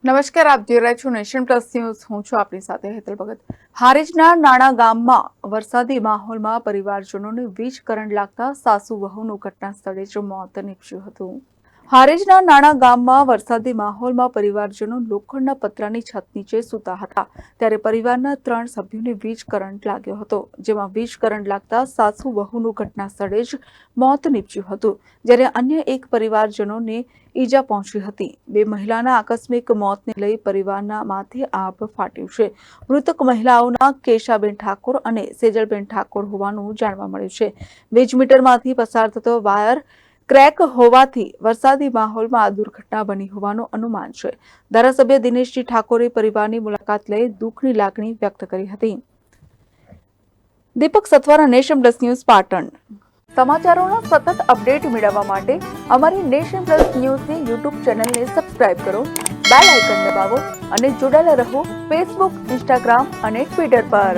નમસ્કાર, આપ જોઈ રહ્યા છો નેશન પ્લસ ન્યૂઝ. હું છું આપની સાથે હેતલ ભગત. હારીજના નાણા ગામમાં વરસાદી માહોલમાં પરિવારજનોને વીજ કરંટ લાગતા સાસુ વહુનું ઘટના સ્થળે જ મોત નીપજ્યું હતું. હારીજના નાણા ગામમાં વરસાદી માહોલમાં પરિવારજનો લોખંડના પતરાની છત નીચે સૂતા હતા ત્યારે પરિવારના 3 સભ્યોને વીજ કરંટ લાગ્યો હતો, જેમાં વીજ કરંટ લાગતા સાસુ વહુનું ઘટના સ્થળે જ મોત નીપજ્યું હતું, જ્યારે અન્ય એક પરિવારજનોને ઈજા પહોંચી હતી. 2 મહિલાના આકસ્મિક મોતને લઈ પરિવારના માથે આભ ફાટ્યું છે. મૃતક મહિલાઓના કેશાબેન ઠાકોર અને સેજલબેન ઠાકોર હોવાનું જાણવા મળ્યું છે. વીજ મીટરમાંથી પસાર થતો વાયર ક્રેક હોવાથી વરસાદી માહોલમાં આ દુર્ઘટના બની હોવાનું અનુમાન છે. ધારાસભ્ય દિનેશજી ઠાકોરે પરિવારની મુલાકાત લઈ દુઃખની લાગણી વ્યક્ત કરી હતી. Deepak Sathwara, nation plus news, Patan. સમાચારોના સતત અપડેટ મેળવવા માટે અમારી નેશન પ્લસ ન્યૂઝની યુટ્યુબ ચેનલને સબસ્ક્રાઇબ કરો, બેલ આઇકન દબાવો અને જોડાયેલા રહો ફેસબુક, ઇન્સ્ટાગ્રામ અને ટ્વિટર પર.